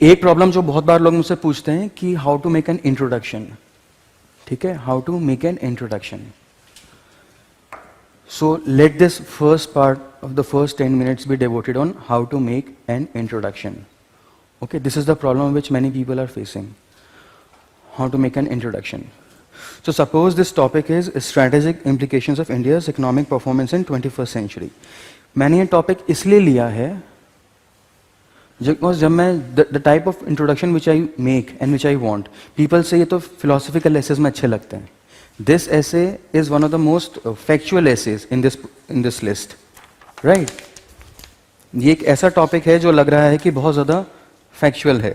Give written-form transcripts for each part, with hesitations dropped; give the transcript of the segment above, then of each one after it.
एक प्रॉब्लम जो बहुत बार लोग मुझसे पूछते हैं कि how to make an introduction, ठीक है, how to make an introduction. So let this first part of the first 10 minutes be devoted on how to make an introduction. Okay, this is the problem which many people are facing. How to make an introduction. So suppose this topic is strategic implications of India's economic performance in 21st century. मैंने ये topic इसलिए लिया है because जब मैं the type of introduction which I make and which I want, people say ये तो philosophical essays में अच्छे लगते हैं. This essay is one of the most factual essays in this list. Right ये एक ऐसा टॉपिक है जो लग रहा है कि बहुत ज्यादा फैक्चुअल है.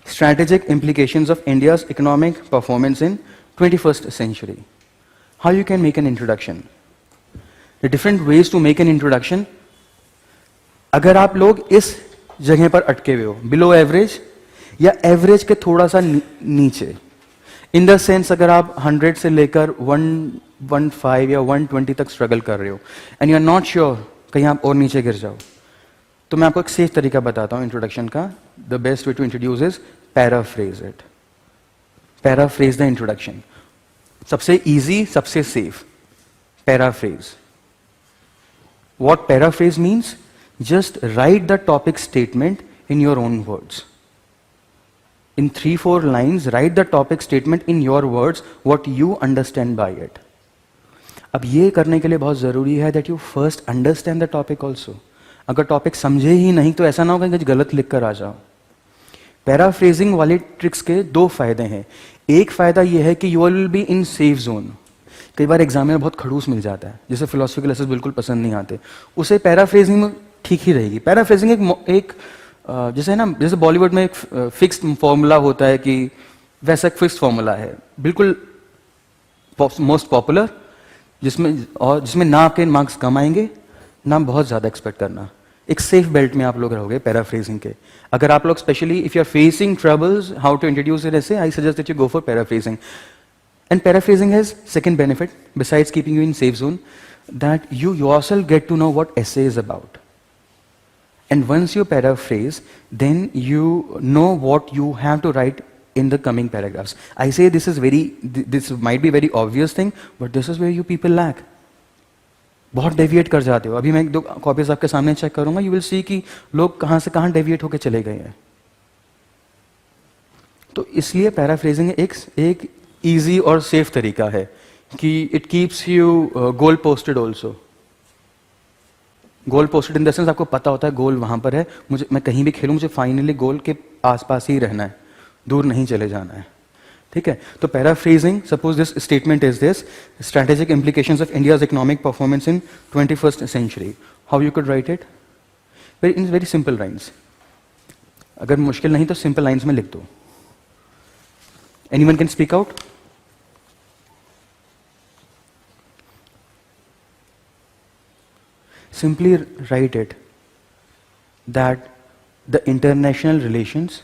Strategic implications of India's economic performance in 21st century. How you can make an introduction, the different ways to make an introduction. अगर आप लोग इस जगह पर अटके हुए हो, बिलो एवरेज या एवरेज के थोड़ा सा नीचे, इन द सेंस अगर आप 100 से लेकर 115 या 120 तक स्ट्रगल कर रहे हो and you are not sure कहीं आप और नीचे गिर जाओ, तो मैं आपको एक सेफ तरीका बताता हूं इंट्रोडक्शन का. The best way to introduce is paraphrase it. Paraphrase the introduction. सबसे इजी, सबसे safe. Paraphrase. What paraphrase means? Just write the topic statement in your own words. In 3-4 lines, write the topic statement in your words, what you understand by it. अब ये करने के लिए बहुत ज़रूरी है that you first understand the topic also. अगर topic समझे ही नहीं तो ऐसा ना होगा कि गलत लिख कर आ जाओ. पैराफ्रेजिंग वाली ट्रिक्स के दो फायदे हैं. एक फायदा ये है कि you will be in safe zone. कई बार एग्जाम में बहुत खड़ूस मिल जाता है, जैसे फिलोसफी क्लासेस बिल्कुल पसंद नहीं आते, उसे पैराफ्रेजिंग में ठीक ही रहेगी. पैराफ्रेजिंग एक जैसे है ना, जैसे बॉलीवुड में एक फिक्स्ड फॉर्मूला होता है कि वैसा एक फिक्स्ड फॉर्मूला है बिल्कुल मोस्ट पॉपुलर, जिसमें ना आपके मार्क्स कम आएंगे ना बहुत ज़्यादा एक्सपेक्ट करना. एक सेफ बेल्ट में आप लोग रहोगे पैराफ्रेजिंग के. अगर आप लोग specially if you are facing troubles how to introduce it ऐसे, I suggest that you go for paraphrasing. And paraphrasing has second benefit besides keeping you in safe zone, that you yourself get to know what essay is about. And once you paraphrase, then you know what you have to write in the coming paragraphs. I say this might be very obvious thing, but this is where you people lack. बहुत deviate कर जाते हो. अभी मैं एक दो copies आपके सामने चेक करूंगा, you will see कि लोग कहाँ से कहाँ डेविएट होकर चले गए हैं. तो इसलिए पैराफ्रेजिंग एक इजी और सेफ तरीका है कि it keeps you goal posted also. Goal posted in the sense आपको पता होता है गोल वहां पर है, मैं कहीं भी खेलूं मुझे फाइनली गोल के आसपास ही रहना है, दूर नहीं चले जाना है. ठीक है, तो paraphrasing, suppose this statement is this: strategic implications of India's economic performance in 21st century. How you could write it? In very simple lines. अगर मुश्किल नहीं तो सिंपल लाइन्स में लिख दो. Anyone can speak out? Simply write it that the international relations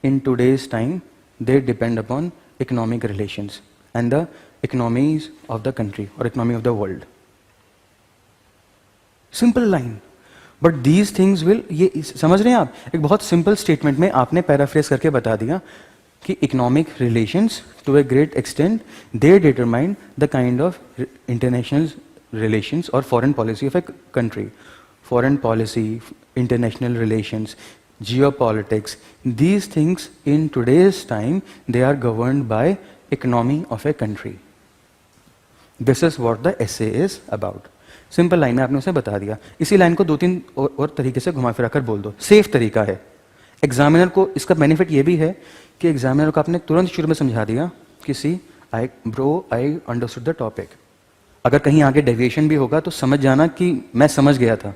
in today's time, they depend upon economic relations and the economies of the country or economy of the world. Simple line. But these things will, ये समझ रहे हैं आप? एक बहुत simple statement में आपने paraphrase करके बता दिया कि economic relations to a great extent they determine the kind of international relations or foreign policy of a country. Foreign policy, international relations, geopolitics, these things in today's time, they are governed by economy of a country. This is what the essay is about. Simple line में आपने उसे बता दिया. इसी line को 2-3 और तरीके से घुमा फिरा कर बोल दो. सेफ तरीका है. एग्जामिनर को इसका बेनिफिट ये भी है कि एग्जामिनर को आपने तुरंत शुरू में समझा दिया कि सी आई अंडरस्टूड द टॉपिक. अगर कहीं आगे डेविएशन भी होगा तो समझ जाना कि मैं समझ गया था,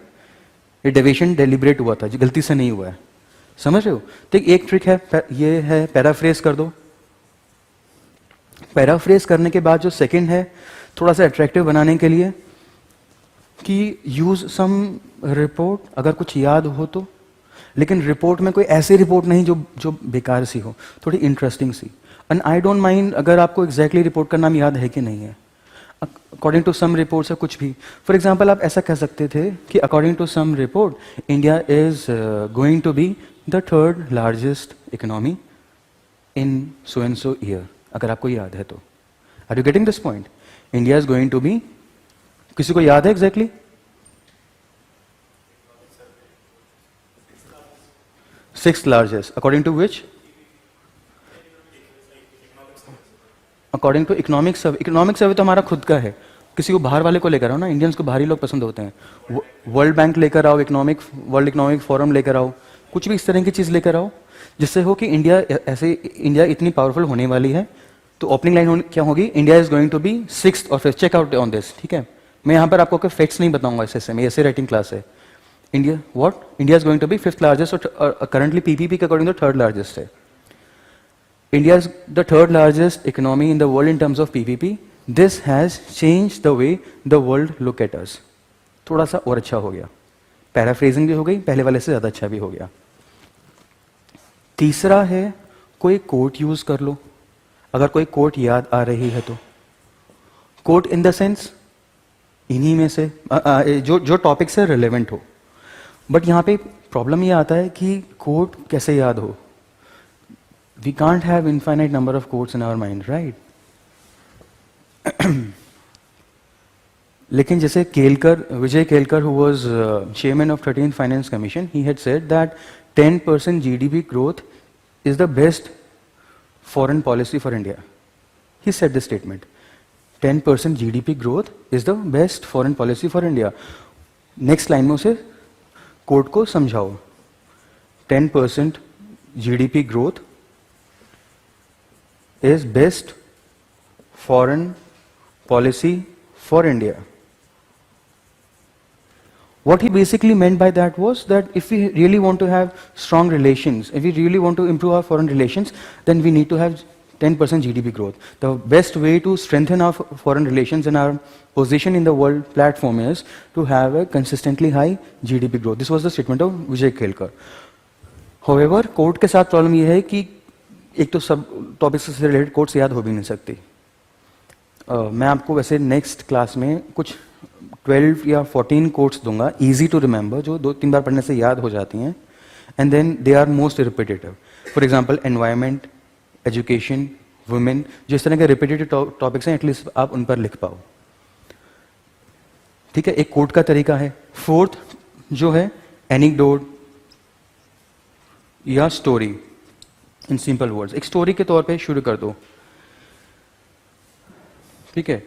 ये डेविएशन डेलिब्रेट हुआ था, गलती से नहीं हुआ है. समझ रहे हो? तो एक ट्रिक है, ये है पैराफ्रेज कर दो. पैराफ्रेज करने के बाद जो सेकंड है, थोड़ा सा अट्रैक्टिव बनाने के लिए कि यूज सम रिपोर्ट, अगर कुछ याद हो तो. लेकिन रिपोर्ट में कोई ऐसी रिपोर्ट नहीं जो बेकार सी हो, थोड़ी इंटरेस्टिंग सी. एंड आई डोंट माइंड अगर आपको एग्जैक्टली रिपोर्ट का नाम याद है कि नहीं है. अकॉर्डिंग टू सम रिपोर्ट्स या कुछ भी. फॉर एग्जाम्पल आप ऐसा कह सकते थे कि according to some report India is going to be the third largest economy in so and so year, अगर आपको याद है तो. Are you getting this point? India is going to be, किसी को याद है exactly? Sixth largest according to which? According to economic survey. Economic survey तो हमारा खुद का है, किसी को बाहर वाले को लेकर आओ ना. इंडियंस को बाहरी लोग पसंद होते हैं. वर्ल्ड बैंक लेकर आओ, वर्ल्ड इकोनॉमिक फोरम लेकर आओ, कुछ भी इस तरह की चीज़ लेकर आओ जिससे हो कि इंडिया इतनी पावरफुल होने वाली है. तो ओपनिंग लाइन क्या होगी? India is going to be sixth और fifth. Check out on this. ठीक है, मैं यहाँ पर आपको कोई फैक्ट्स नहीं बताऊंगा ऐसे में, ऐसे राइटिंग क्लास है. India is going to be fifth largest और करंटली पीपीपी के अकॉर्डिंग तो थर्ड लार्जेस्ट है. India is the third largest economy in the world in terms of PPP. This has changed the way the world look at us. थोड़ा सा और अच्छा हो गया, पैराफ्रेजिंग भी हो गई, पहले वाले से ज़्यादा अच्छा भी हो गया. तीसरा है कोई कोट यूज कर लो, अगर कोई कोट याद आ रही है तो. कोट इन द सेंस इन्हीं में से जो टॉपिक से रिलेवेंट हो. बट यहाँ पे प्रॉब्लम ये आता है कि कोट कैसे याद हो. We can't have infinite number of quotes in our mind, right? लेकिन जैसे विजय Kelkar, who was chairman of 13th Finance Commission, he had said that 10% GDP growth is the best foreign policy for India. He said this statement. 10% GDP growth is the best foreign policy for India. Next line में उसे coat को समझाओ. 10% GDP growth is best foreign policy for India. What he basically meant by that was that if we really want to have strong relations, if we really want to improve our foreign relations, then we need to have 10% GDP growth. The best way to strengthen our foreign relations and our position in the world platform is to have a consistently high GDP growth. This was the statement of Vijay Kelkar. However, court के साथ problem ये है कि एक तो सब topics से related quotes याद हो भी नहीं सकती. मैं आपको वैसे नेक्स्ट क्लास में कुछ 12 या 14 कोट्स दूंगा, इजी टू रिमेंबर, जो 2-3 बार पढ़ने से याद हो जाती हैं. And then they are most repetitive. For example environment, education, women, जो इस तरह के रिपीटेटिव टॉपिक्स हैं, एटलीस्ट आप उन पर लिख पाओ. ठीक है, एक कोट का तरीका है. फोर्थ जो है एनेक्डोट या स्टोरी. इन सिंपल वर्ड्स, एक स्टोरी के तौर पे शुरू कर दो. ठीक है,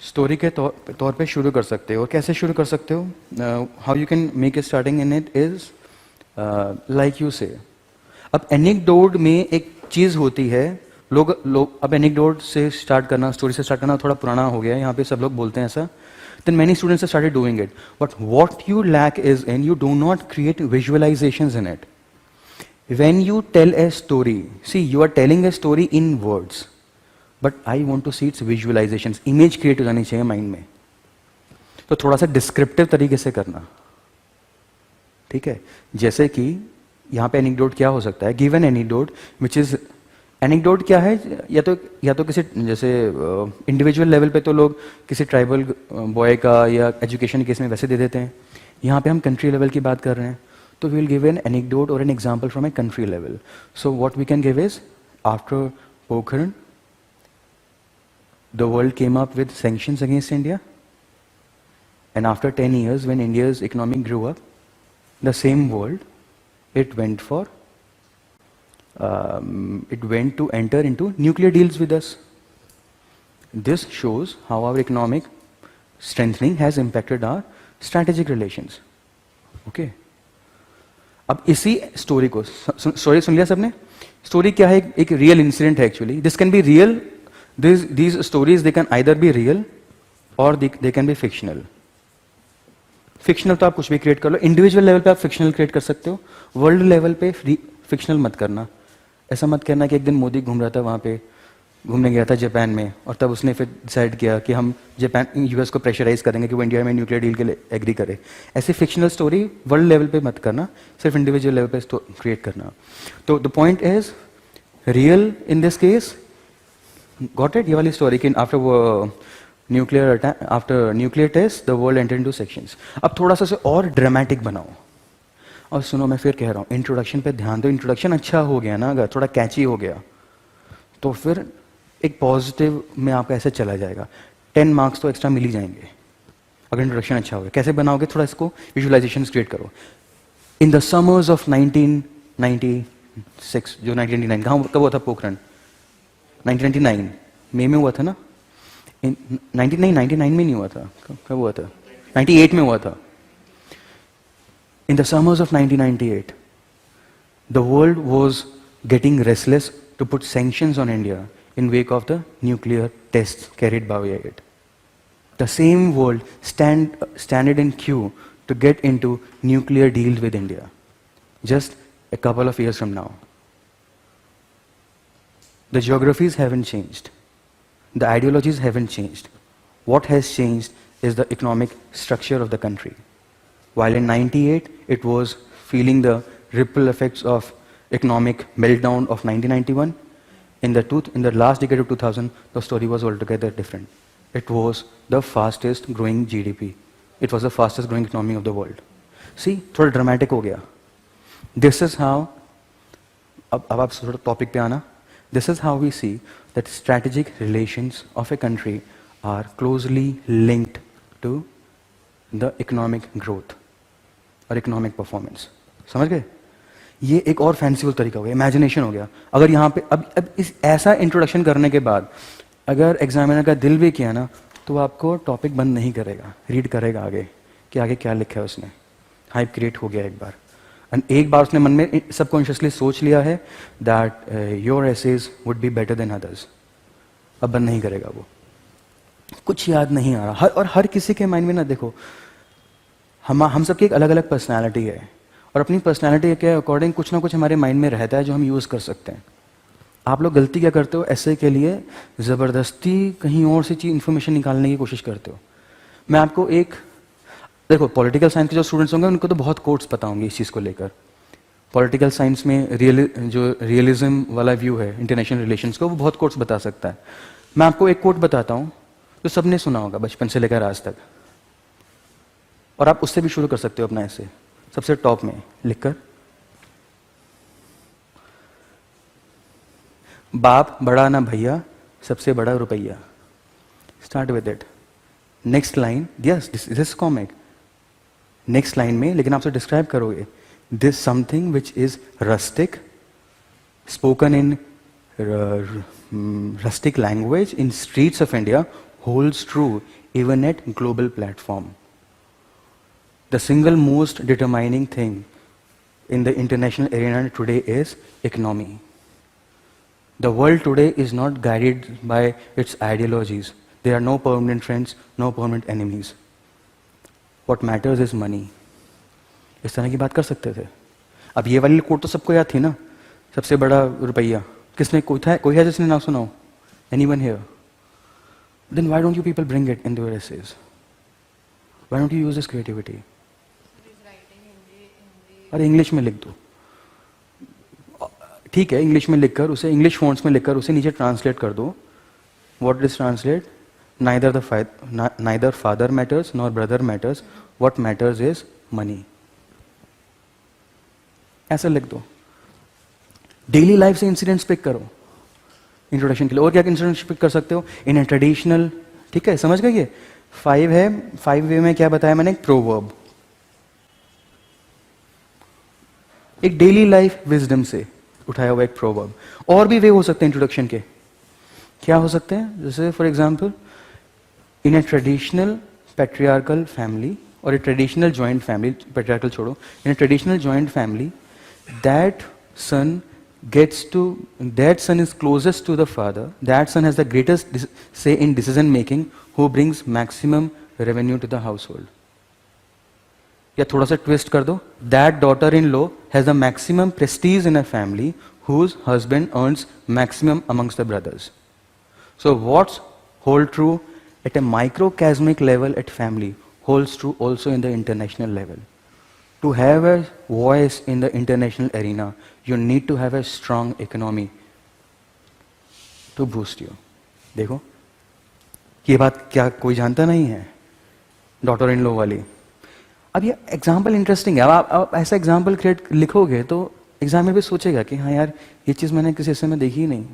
स्टोरी के तौर पे शुरू कर सकते हो. कैसे शुरू कर सकते हो? How you can make a starting in it is like you से. अब एनेक्डोट में एक चीज होती है, लोग अब एनेक्डोट से स्टार्ट करना, स्टोरी से स्टार्ट करना थोड़ा पुराना हो गया है, यहाँ पे सब लोग बोलते हैं ऐसा. Then many students have started doing it. But what you lack is you do not create visualizations in it. When you tell a story, see, you are telling a story in words, but I want to see its visualizations. Image create हो जानी चाहिए mind में. तो थोड़ा सा descriptive तरीके से करना. ठीक है, जैसे कि यहाँ पे एनेक्डोट क्या हो सकता है? Give an anecdote which is, anecdote क्या है? या तो किसी जैसे इंडिविजुअल लेवल पे तो लोग किसी ट्राइबल बॉय का या एजुकेशन केस में वैसे दे देते हैं. यहाँ पे हम कंट्री लेवल की बात कर रहे हैं, तो we will give an anecdote और an example from a country level. So what we can give is, after Pokhran the world came up with sanctions against India, and after 10 years when India's economy grew up, the same world it went to enter into nuclear deals with us. This shows how our economic strengthening has impacted our strategic relations. Okay. अब इसी story को, story सुन लिया सबने? Story क्या है? एक real incident है actually. This can be real, these stories they can either be real or they can be fictional. Fictional तो आप कुछ भी क्रिएट कर लो, इंडिविजुअल लेवल पे आप फिक्शनल क्रिएट कर सकते हो. वर्ल्ड लेवल पे फिक्शनल मत करना. ऐसा मत करना कि एक दिन मोदी घूम रहा था, वहाँ पे घूमने गया था जापान में, और तब उसने फिर डिसाइड किया कि हम जापान यूएस को प्रेशराइज करेंगे कि वो इंडिया में न्यूक्लियर डील के लिए एग्री करे. ऐसी फिक्शनल स्टोरी वर्ल्ड लेवल पे मत करना, सिर्फ इंडिविजुअल लेवल पे क्रिएट करना. तो the point is real in this case. Got it? ये वाली स्टोरी कि after nuclear attack, after nuclear test the world enter into sections. अब थोड़ा सा इसे और ड्रामेटिक बनाओ। और सुनो, मैं फिर कह रहा हूँ, इंट्रोडक्शन पे ध्यान दो। इंट्रोडक्शन अच्छा हो गया ना, अगर थोड़ा कैची हो गया तो फिर एक पॉजिटिव में आपका ऐसे चला जाएगा। 10 मार्क्स तो एक्स्ट्रा मिल ही जाएंगे अगर इंट्रोडक्शन अच्छा हो गया। कैसे बनाओगे, थोड़ा इसको विजुअलाइजेशन क्रिएट करो। इन द समर्स ऑफ 1996, जो 1999, कब हुआ था पोखरण? 1999 मई में हुआ था ना? 99 में नहीं हुआ था, कब हुआ था? 98 में हुआ था। In the summers of 1998, the world was getting restless to put sanctions on India in wake of the nuclear tests carried by it. The same world standed in queue to get into nuclear deals with India, just a couple of years from now. The geographies haven't changed. The ideologies haven't changed. What has changed is the economic structure of the country. While in 98, it was feeling the ripple effects of economic meltdown of 1991, in the last decade of 2000, the story was altogether different. It was the fastest growing GDP. It was the fastest growing economy of the world. See, थोड़ा dramatic हो गया. This is how, अब आप थोड़ा topic पे आना. This is how we see that strategic relations of a country are closely linked to the economic growth और economic performance. समझ गए? ये एक और फैंसीफुल तरीका हो गया, इमेजिनेशन हो गया। अगर यहाँ पे अब इस ऐसा इंट्रोडक्शन करने के बाद अगर एग्जामिनर का दिल भी किया ना, तो आपको टॉपिक बंद नहीं करेगा, रीड करेगा आगे कि आगे क्या लिखा है उसने। हाइप क्रिएट हो गया एक बार, एंड एक बार उसने मन में सबकॉन्शियसली सोच लिया है that your essays would be better than others. अब बंद नहीं करेगा वो। कुछ याद नहीं आ रहा, और हर किसी के माइंड में ना, देखो हम सबकी एक अलग अलग पर्सनालिटी है, और अपनी पर्सनालिटी के अकॉर्डिंग कुछ ना कुछ हमारे माइंड में रहता है जो हम यूज़ कर सकते हैं। आप लोग गलती क्या करते हो, ऐसे के लिए ज़बरदस्ती कहीं और से चीज़ इन्फॉर्मेशन निकालने की कोशिश करते हो। मैं आपको एक, देखो पॉलिटिकल साइंस के जो स्टूडेंट्स होंगे उनको तो बहुत कोट्स पता होंगे इस चीज़ को लेकर। पॉलिटिकल साइंस में जो रियलिज्म वाला व्यू है इंटरनेशनल रिलेशंस को, वो बहुत कोट्स बता सकता है। मैं आपको एक कोट बताता हूँ जो सबने सुना होगा बचपन से लेकर आज तक, और आप उससे भी शुरू कर सकते हो अपना ऐसे, सबसे टॉप में लिखकर, बाप बड़ा ना भैया, सबसे बड़ा रुपया। Start with it. Next line, yes this comic, next line में लेकिन आपसे डिस्क्राइब करोगे, this something which is rustic, spoken in rustic language in streets of India, holds true even at global platform. The single most determining thing in the international arena today is economy. The world today is not guided by its ideologies. There are no permanent friends, no permanent enemies. What matters is money. इस तरह की बात कर सकते थे। अब ये वाली कोट तो सबको याद थी ना, सबसे बड़ा रुपया। किसने, कोई है जिसने ना सुना हो? Anyone here? Then why don't you people bring it into your essays? Why don't you use this creativity? अरे इंग्लिश में लिख दो, ठीक है, इंग्लिश में लिखकर उसे, इंग्लिश फॉन्ट्स में लिखकर उसे नीचे ट्रांसलेट कर दो। What is translate? Neither father matters nor brother matters. What matters is money. ऐसा लिख दो। डेली लाइफ से इंसिडेंट्स पिक करो इंट्रोडक्शन के लिए। और क्या इंसिडेंट्स पिक कर सकते हो? इन ए ट्रेडिशनल, ठीक है, समझ गए? ये 5 है, 5 वे में क्या बताया मैंने? प्रोवर्ब, एक डेली लाइफ विजडम से उठाया हुआ एक प्रोवर्ब। और भी वे हो सकते हैं इंट्रोडक्शन के, क्या हो सकते हैं? जैसे for example, in a traditional patriarchal family, और a traditional joint family, patriarchal छोड़ो, in a traditional joint family, that son is closest to the father, that son has the greatest say in decision making, who brings maximum revenue to the household. या थोड़ा सा twist कर दो, that daughter in law has the maximum prestige in a family, whose husband earns maximum amongst the brothers. So what's hold true at a microcosmic level at family holds true also in the international level. To have a voice in the international arena, you need to have a strong economy to boost you. देखो ये बात क्या कोई जानता नहीं है? Daughter in law वाली। अब ये एग्जाम्पल इंटरेस्टिंग है। अब आप ऐसा एग्जाम्पल क्रिएट लिखोगे तो एग्जाम में भी सोचेगा कि हाँ यार, ये चीज़ मैंने किसी हिस्से में देखी ही नहीं।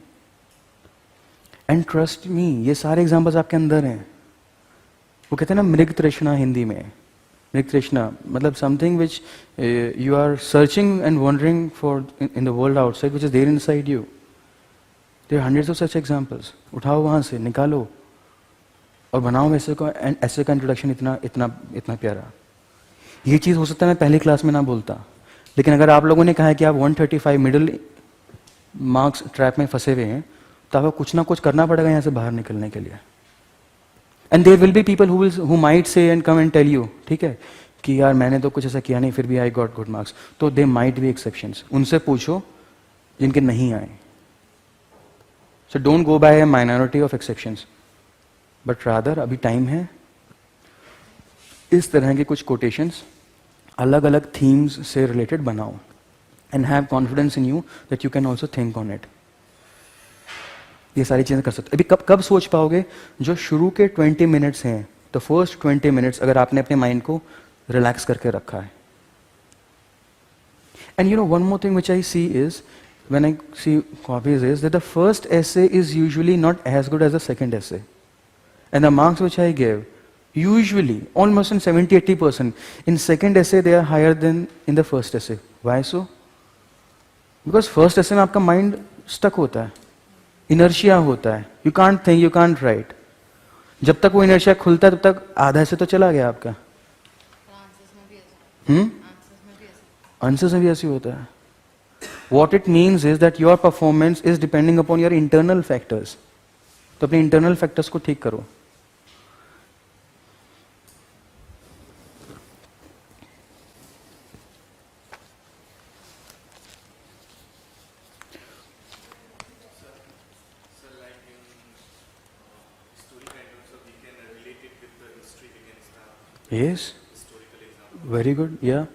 एंड ट्रस्ट मी, ये सारे एग्जाम्पल्स आपके अंदर हैं। वो कहते हैं ना मृग तृष्णा, हिंदी में मृग तृष्णा मतलब something which you are searching and wandering for in the world outside which is there inside you. There are hundreds of such examples. उठाओ वहाँ से, निकालो और बनाओ ऐसे का इंट्रोडक्शन इतना इतना इतना प्यारा। ये चीज़ हो सकता है मैं पहली क्लास में ना बोलता, लेकिन अगर आप लोगों ने कहा है कि आप 135 मिडिल मार्क्स ट्रैप में फंसे हुए हैं, तो आपको कुछ ना कुछ करना पड़ेगा यहाँ से बाहर निकलने के लिए। And there will be people who might say and come and tell you, ठीक है, कि यार मैंने तो कुछ ऐसा किया नहीं फिर भी आई गॉट गुड मार्क्स। तो दे माइट बी एक्सेप्शंस, उनसे पूछो जिनके नहीं आए। So don't go by a minority of exceptions, but rather अभी टाइम है, इस तरह के कुछ कोटेशंस अलग अलग थीम्स से रिलेटेड बनाओ and have confidence in you that you can also think on it. ये सारी चीज़ें कर सकते। अभी कब सोच पाओगे? जो शुरू के 20 मिनट्स हैं, तो फर्स्ट 20 मिनट्स अगर आपने अपने माइंड को रिलैक्स करके रखा है। And you know one more thing which I see is when I see copies is that the first essay is usually not as good as the second essay, and the marks which I give usually almost in 70-80% in second essay they are higher than in the first essay. Why so? Because first essay में आपका mind stuck होता है, inertia होता है, you can't think, you can't write. जब तक वो inertia खुलता है तब तक आधा essay तो चला गया आपका। आंसर्स में भी ऐसे होता है। What it means is that your performance is depending upon your internal factors. तो अपने internal factors को ठीक करो। Yes. Very good. Yeah.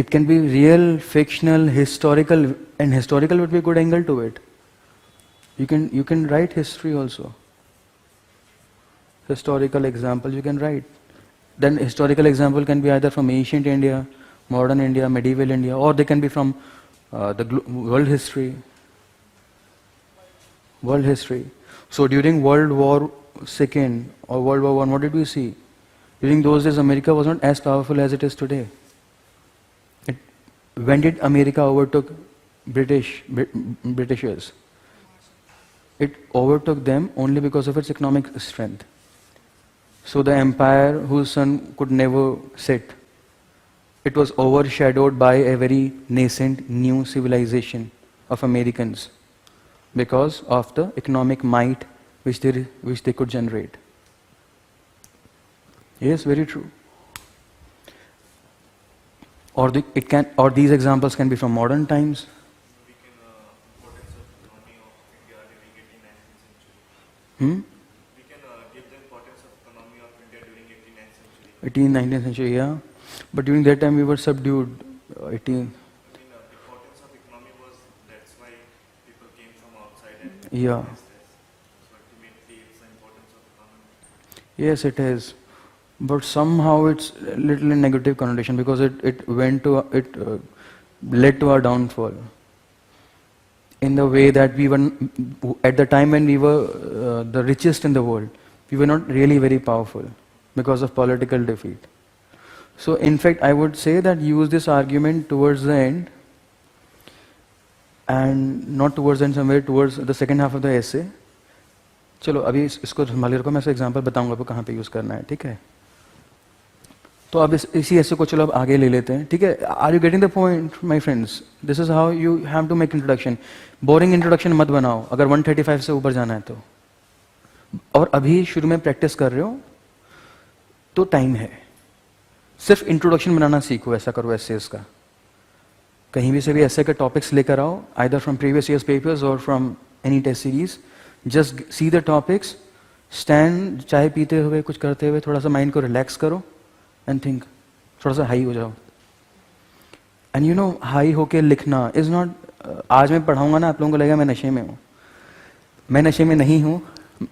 It can be real, fictional, historical, and historical would be a good angle to it. You can write history also. Historical example you can write. Then historical example can be either from ancient India, modern India, medieval India, or they can be from the world history. World history. So during World War II or World War I, what did we see? During those days, America was not as powerful as it is today. When did America overtook Britishers? It overtook them only because of its economic strength. So the empire whose sun could never set, it was overshadowed by a very nascent new civilization of Americans because of the economic might which they could generate. Yes, very true. Or these examples can be from modern times. We can importance of economy of India during 18th-19th century. We can give the importance of economy of India during 18th century. 18th, 19th century, yeah. But during that time we were subdued. 18. Importance of economy was, that's why people came from outside and Yeah. so ultimately it's the importance of economy. Yes, it is. But somehow it's a little in negative connotation because it led to our downfall. In the way that we were, at the time when we were the richest in the world, we were not really very powerful because of political defeat. So in fact, I would say that use this argument towards the end and not towards the end, somewhere towards the second half of the essay. चलो अभी इसको संभाल रखो, मैं ऐसा example बताऊंगा आपको कहाँ पे यूज़ करना है, ठीक है? तो अब इसी ऐसे को चलो अब आगे ले लेते हैं, ठीक है? Are you getting the point my friends? This is how you have to make introduction. Boring introduction मत बनाओ अगर 135 से ऊपर जाना है तो। और अभी शुरू में प्रैक्टिस कर रहे हो तो टाइम है, सिर्फ इंट्रोडक्शन बनाना सीखो। ऐसा करो एसेस का, कहीं भी से भी ऐसे के टॉपिक्स लेकर आओ, either from previous years papers और from any test series. Just see the topics, stand चाय पीते हुए कुछ करते हुए थोड़ा सा माइंड को रिलैक्स करो एंड थिंक, थोड़ा सा हाई हो जाओ। एंड यू नो हाई होके लिखना इज नॉट, आज मैं पढ़ाऊंगा ना आप लोगों को लगेगा मैं नशे में हूँ, मैं नशे में नहीं हूँ।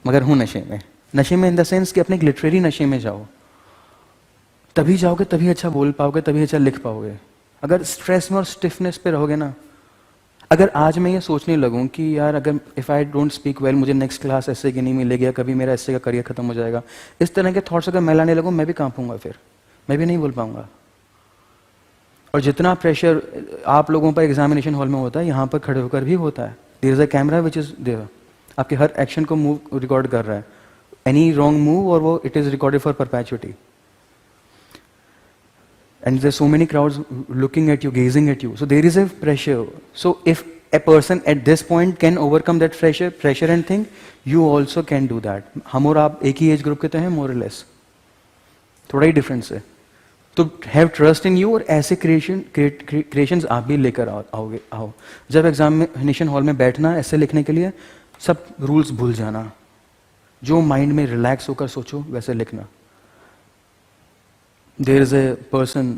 मगर हूँ नशे में इन द सेंस कि अपने एक लिटरेरी नशे में जाओ, तभी जाओगे तभी अच्छा बोल पाओगे, तभी अच्छा लिख पाओगे। अगर स्ट्रेस में और स्टिफनेस पे रहोगे ना, अगर आज मैं ये सोचने लगूं कि यार अगर if I don't speak well मुझे नेक्स्ट क्लास ऐसे की नहीं मिलेगी, या कभी मेरा ऐसे का करियर खत्म हो जाएगा, इस तरह के थॉट्स अगर मैं लाने लगूं, मैं भी कांपूंगा, फिर मैं भी नहीं बोल पाऊंगा। और जितना प्रेशर आप लोगों पर एग्जामिनेशन हॉल में होता है, यहाँ पर खड़े होकर भी होता है। There is a camera which is there, आपके हर एक्शन को मूव रिकॉर्ड कर रहा है, एनी रॉन्ग मूव और वो it is recorded for perpetuality. And there's so many crowds looking at you, gazing at you. So there is a pressure. So if a person at this point can overcome that pressure and think, you also can do that. हम और आप एक ही age group के तो हैं more or less. थोड़ा ही difference है। तो हैव ट्रस्ट इन यू, और ऐसे क्रिएशंस आप भी लेकर आओ। जब एग्जामिनेशन हॉल में बैठना ऐसे लिखने के लिए, सब रूल्स भूल जाना, जो माइंड में रिलैक्स होकर सोचो वैसे लिखना। There is a person